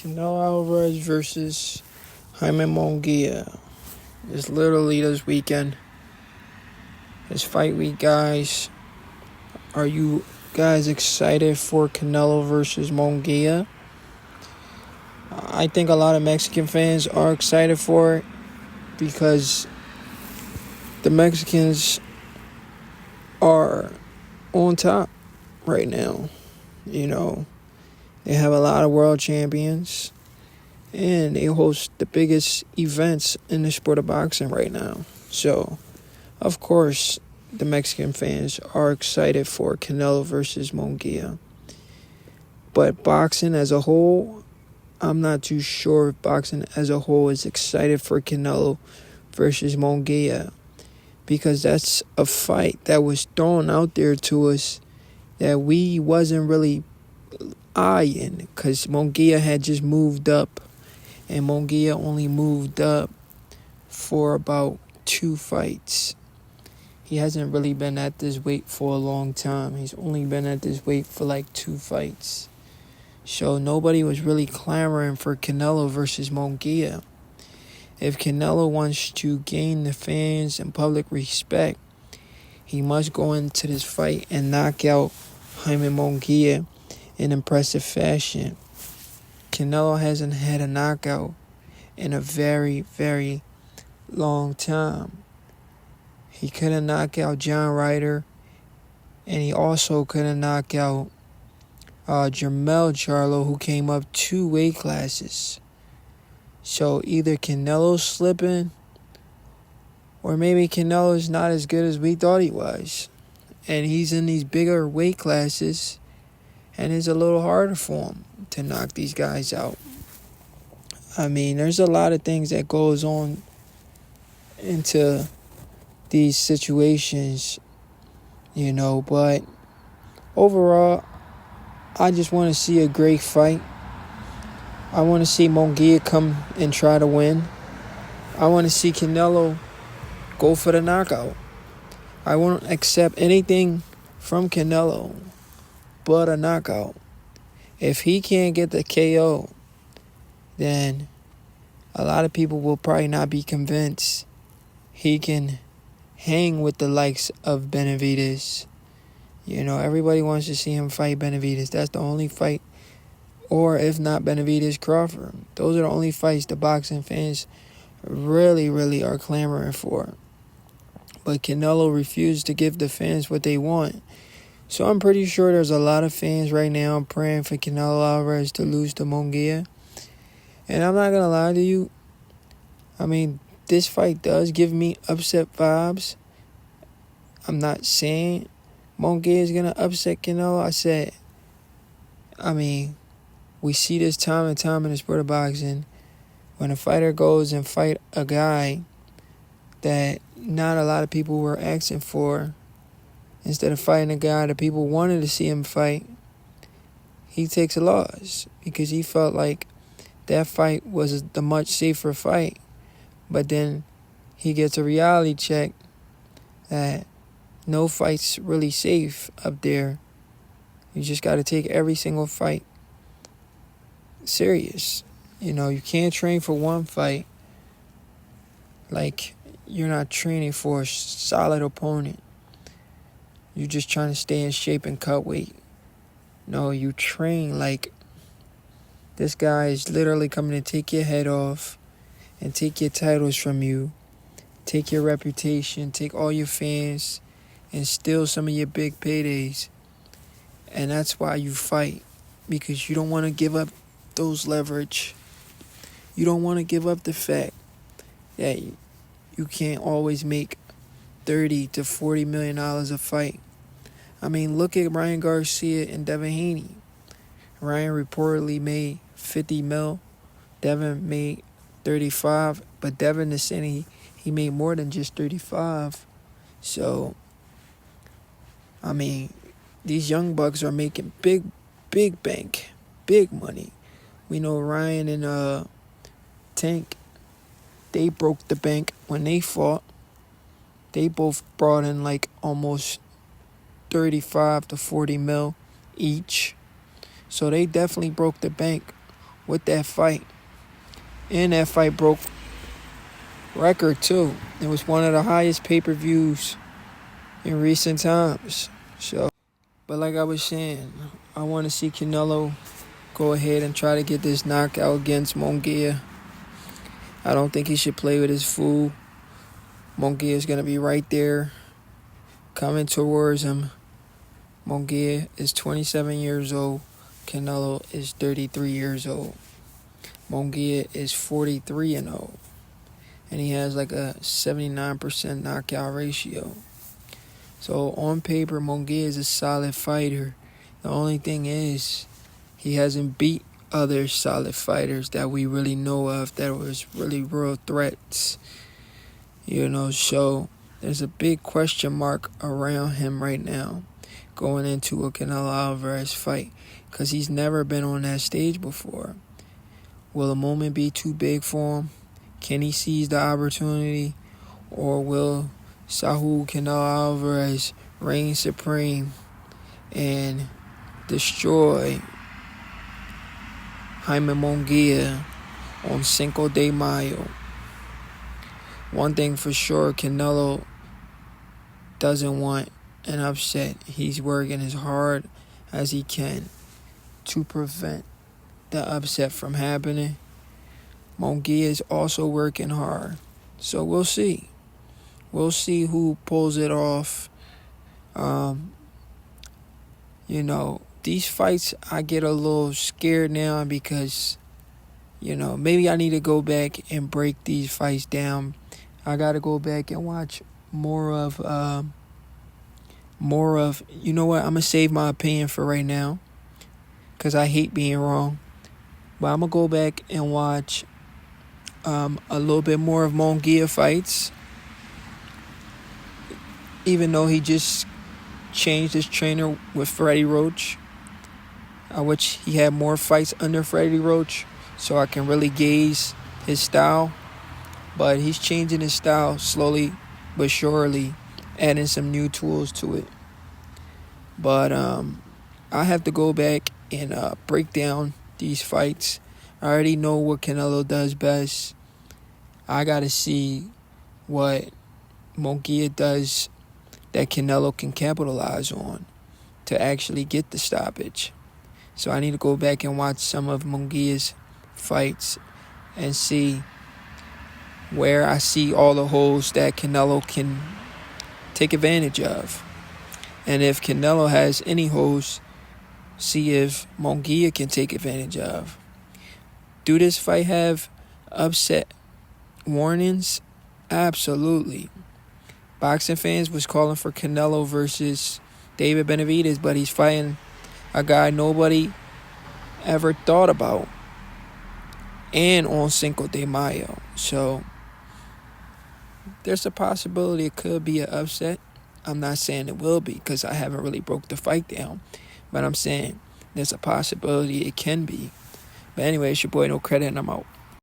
Canelo Alvarez versus Jaime Munguia. It's literally this weekend. It's fight week, guys. Are you guys excited for Canelo versus Munguia? I think a lot of Mexican fans are excited for it because the Mexicans are on top right now. You know, they have a lot of world champions and they host the biggest events in the sport of boxing right now. So, of course, the Mexican fans are excited for Canelo versus Munguia. But boxing as a whole, I'm not too sure if boxing as a whole is excited for Canelo versus Munguia, because that's a fight that was thrown out there to us that we wasn't really eyeing, because Munguia had just moved up, and Munguia only moved up for about 2 fights. He hasn't really been at this weight for a long time. He's only been at this weight for like 2 fights. So nobody was really clamoring for Canelo versus Munguia. If Canelo wants to gain the fans and public respect, he must go into this fight and knock out Jaime Munguia in impressive fashion. Canelo hasn't had a knockout in a very, very long time. He couldn't knock out John Ryder, and he also couldn't knock out Jermell Charlo, who came up 2 weight classes. So either Canelo's slipping, or maybe Canelo's not as good as we thought he was. And he's in these bigger weight classes, and it's a little harder for him to knock these guys out. I mean, there's a lot of things that goes on into these situations, but overall, I just want to see a great fight. I want to see Munguia come and try to win. I want to see Canelo go for the knockout. I won't accept anything from Canelo but a knockout. If he can't get the KO, then a lot of people will probably not be convinced he can hang with the likes of Benavidez. Everybody wants to see him fight Benavidez. That's the only fight. Or if not Benavidez, Crawford. Those are the only fights the boxing fans really, really are clamoring for. But Canelo refused to give the fans what they want. So I'm pretty sure there's a lot of fans right now praying for Canelo Alvarez to lose to Munguia. And I'm not going to lie to you. I mean, this fight does give me upset vibes. I'm not saying Munguia is going to upset Canelo. We see this time and time in the sport of boxing. When a fighter goes and fight a guy that not a lot of people were asking for, instead of fighting a guy that people wanted to see him fight, he takes a loss because he felt like that fight was the much safer fight. But then he gets a reality check that no fight's really safe up there. You just got to take every single fight serious. You can't train for one fight like you're not training for a solid opponent. You're just trying to stay in shape and cut weight. No, you train like this guy is literally coming to take your head off and take your titles from you, take your reputation, take all your fans, and steal some of your big paydays. And that's why you fight, because you don't want to give up those leverage. You don't want to give up the fact that you can't always make $30 to $40 million a fight. I mean, look at Ryan Garcia and Devin Haney. Ryan reportedly made 50 mil. Devin made 35, but Devin is saying he made more than just 35. So, I mean, these young bucks are making big bank, big money. We know Ryan and Tank, they broke the bank when they fought. They both brought in like almost 35 to 40 mil each. So they definitely broke the bank with that fight. And that fight broke record too. It was one of the highest pay-per-views in recent times. So, but like I was saying, I want to see Canelo go ahead and try to get this knockout against Munguia. I don't think he should play with his fool. Munguia is going to be right there, coming towards him. Munguia is 27 years old. Canelo is 33 years old. Munguia is 43-0. And he has like a 79% knockout ratio. So on paper, Munguia is a solid fighter. The only thing is, he hasn't beat other solid fighters that we really know of that was really real threats. So there's a big question mark around him right now going into a Canelo Alvarez fight because he's never been on that stage before. Will the moment be too big for him? Can he seize the opportunity? Or will Saul Canelo Alvarez reign supreme and destroy Jaime Munguia on Cinco de Mayo? One thing for sure, Canelo doesn't want an upset. He's working as hard as he can to prevent the upset from happening. Munguia is also working hard. So we'll see. We'll see who pulls it off. These fights, I get a little scared now because, maybe I need to go back and break these fights down. I got to go back and watch more of, you know what, I'm going to save my opinion for right now because I hate being wrong. But I'm going to go back and watch a little bit more of Munguia fights. Even though he just changed his trainer with Freddie Roach, which he had more fights under Freddie Roach, so I can really gauge his style. But he's changing his style slowly but surely, adding some new tools to it. But I have to go back and break down these fights. I already know what Canelo does best. I got to see what Munguia does that Canelo can capitalize on to actually get the stoppage. So I need to go back and watch some of Munguia's fights and see where I see all the holes that Canelo can take advantage of. And if Canelo has any holes, see if Munguia can take advantage of. Do this fight have upset warnings? Absolutely. Boxing fans was calling for Canelo versus David Benavidez, but he's fighting a guy nobody ever thought about, and on Cinco de Mayo. So there's a possibility it could be an upset. I'm not saying it will be because I haven't really broke the fight down, but I'm saying there's a possibility it can be. But anyway, it's your boy No Credit, and I'm out.